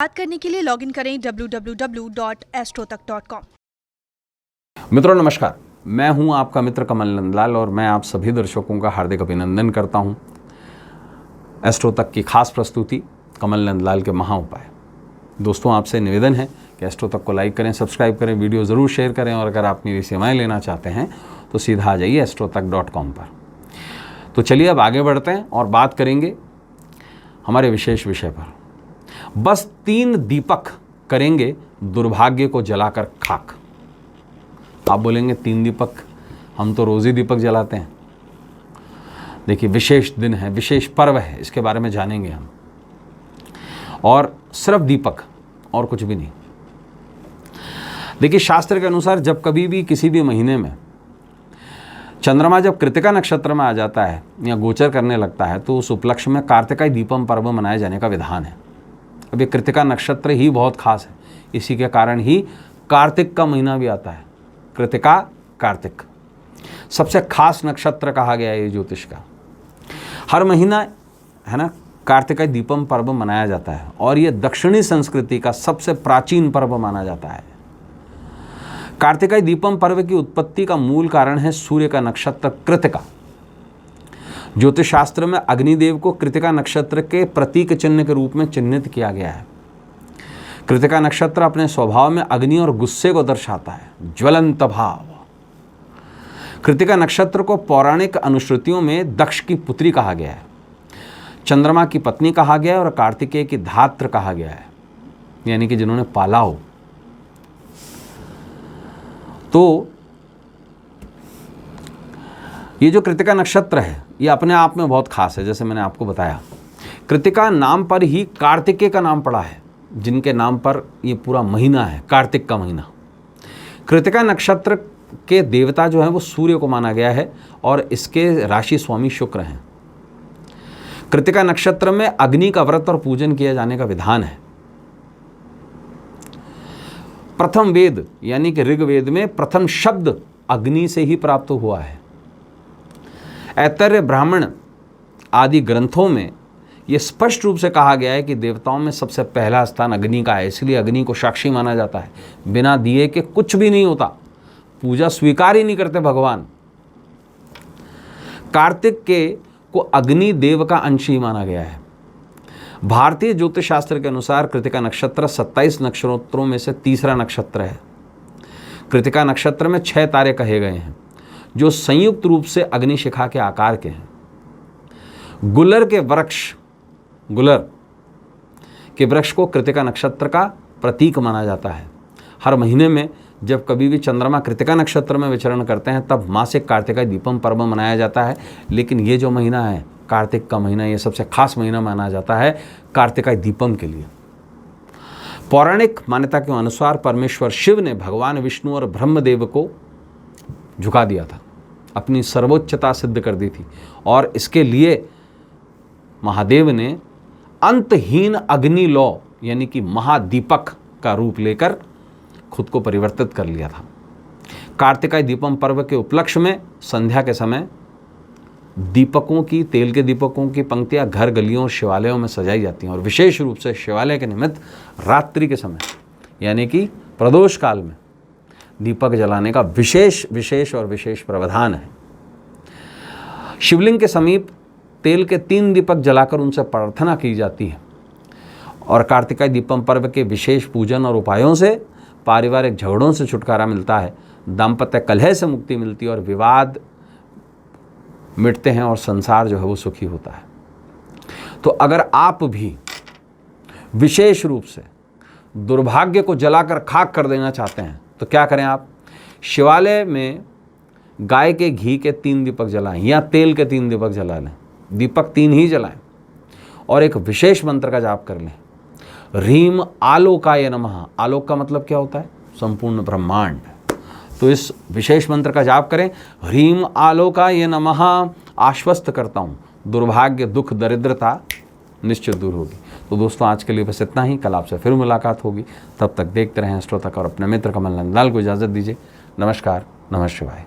बात करने के लिए लॉगिन करें www.astrotak.com। मित्रों नमस्कार, मैं हूं आपका मित्र कमल नंदलाल और मैं आप सभी दर्शकों का हार्दिक अभिनंदन करता हूं एस्ट्रो तक की खास प्रस्तुति कमल नंदलाल के महा उपाय। दोस्तों आपसे निवेदन है कि एस्ट्रो तक को लाइक करें, सब्सक्राइब करें, वीडियो ज़रूर शेयर करें और अगर आप मेरी सेवाएं लेना चाहते हैं तो सीधा आ जाइए astrotak.com पर। तो चलिए अब आगे बढ़ते हैं और बात करेंगे हमारे विशेष विषय पर। बस 3 दीपक करेंगे दुर्भाग्य को जलाकर खाक। आप बोलेंगे 3 दीपक, हम तो रोज़ ही दीपक जलाते हैं। देखिए विशेष दिन है, विशेष पर्व है, इसके बारे में जानेंगे हम। और सिर्फ दीपक और कुछ भी नहीं। देखिए शास्त्र के अनुसार जब कभी भी किसी भी महीने में चंद्रमा जब कृतिका नक्षत्र में आ जाता है या गोचर करने लगता है तो उस उपलक्ष्य में कार्तिकाई दीपम पर्व मनाए जाने का विधान है। अब ये कृतिका नक्षत्र ही बहुत खास है, इसी के कारण ही कार्तिक का महीना भी आता है। कृतिका कार्तिक सबसे खास नक्षत्र कहा गया है ये ज्योतिष का। हर महीना है ना कार्तिकाई दीपम पर्व मनाया जाता है और ये दक्षिणी संस्कृति का सबसे प्राचीन पर्व माना जाता है। कार्तिकाई दीपम पर्व की उत्पत्ति का मूल कारण है सूर्य का नक्षत्र कृतिका। ज्योतिष शास्त्र में अग्निदेव को कृतिका नक्षत्र के प्रतीक चिन्ह के रूप में चिन्हित किया गया है। कृतिका नक्षत्र अपने स्वभाव में अग्नि और गुस्से को दर्शाता है, ज्वलंत भाव। कृतिका नक्षत्र को पौराणिक अनुश्रुतियों में दक्ष की पुत्री कहा गया है, चंद्रमा की पत्नी कहा गया है और कार्तिकेय की धात्र कहा गया है, यानी कि जिन्होंने पाला हो। तो ये जो कृतिका नक्षत्र है ये अपने आप में बहुत खास है। जैसे मैंने आपको बताया, कृतिका नाम पर ही कार्तिकेय का नाम पड़ा है, जिनके नाम पर ये पूरा महीना है, कार्तिक का महीना। कृतिका नक्षत्र के देवता जो हैं वो सूर्य को माना गया है और इसके राशि स्वामी शुक्र हैं। कृतिका नक्षत्र में अग्नि का व्रत और पूजन किए जाने का विधान है। प्रथम वेद यानी कि ऋग्वेद में प्रथम शब्द अग्नि से ही प्राप्त हुआ है। ऐतरेय ब्राह्मण आदि ग्रंथों में यह स्पष्ट रूप से कहा गया है कि देवताओं में सबसे पहला स्थान अग्नि का है, इसलिए अग्नि को साक्षी माना जाता है। बिना दिए के कुछ भी नहीं होता, पूजा स्वीकार ही नहीं करते भगवान। कार्तिक के को अग्नि देव का अंश ही माना गया है। भारतीय ज्योतिष शास्त्र के अनुसार कृतिका नक्षत्र 27 नक्षत्रों में से तीसरा नक्षत्र है। कृतिका नक्षत्र में 6 तारे कहे गए हैं जो संयुक्त रूप से अग्निशिखा के आकार के हैं। गुलर के वृक्ष को कृतिका नक्षत्र का प्रतीक माना जाता है। हर महीने में जब कभी भी चंद्रमा कृतिका नक्षत्र में विचरण करते हैं तब मासिक कार्तिकाई दीपम पर्व मनाया जाता है। लेकिन ये जो महीना है कार्तिक का महीना, ये सबसे खास महीना माना जाता है कार्तिकाई दीपम के लिए। पौराणिक मान्यता के अनुसार परमेश्वर शिव ने भगवान विष्णु और ब्रह्मदेव को झुका दिया था, अपनी सर्वोच्चता सिद्ध कर दी थी और इसके लिए महादेव ने अंतहीन अग्नि लौ यानी कि महादीपक का रूप लेकर खुद को परिवर्तित कर लिया था। कार्तिकाई दीपम पर्व के उपलक्ष्य में संध्या के समय दीपकों की, तेल के दीपकों की पंक्तियां घर गलियों और शिवालयों में सजाई जाती हैं और विशेष रूप से शिवालय के निमित्त रात्रि के समय यानी कि प्रदोष काल में दीपक जलाने का विशेष प्रावधान है। शिवलिंग के समीप तेल के 3 दीपक जलाकर उनसे प्रार्थना की जाती है और कार्तिकाई दीपम पर्व के विशेष पूजन और उपायों से पारिवारिक झगड़ों से छुटकारा मिलता है, दाम्पत्य कलह से मुक्ति मिलती है और विवाद मिटते हैं और संसार जो है वो सुखी होता है। तो अगर आप भी विशेष रूप से दुर्भाग्य को जलाकर खाक कर देना चाहते हैं तो क्या करें आप, शिवालय में गाय के घी के 3 दीपक जलाएं या तेल के 3 दीपक जला लें। दीपक 3 ही जलाएं और एक विशेष मंत्र का जाप कर लें, ह्रीम आलोकाय नमः। आलोक का मतलब क्या होता है? संपूर्ण ब्रह्मांड। तो इस विशेष मंत्र का जाप करें, ह्रीम आलोकाय नमः। आश्वस्त करता हूँ दुर्भाग्य, दुख, दरिद्रता निश्चित दूर होगी। तो दोस्तों आज के लिए बस इतना ही। कल आपसे फिर मुलाकात होगी, तब तक देखते रहें एस्ट्रो तक और अपने मित्र कमल नंदलाल को इजाज़त दीजिए। नमस्कार, नमः शिवाय।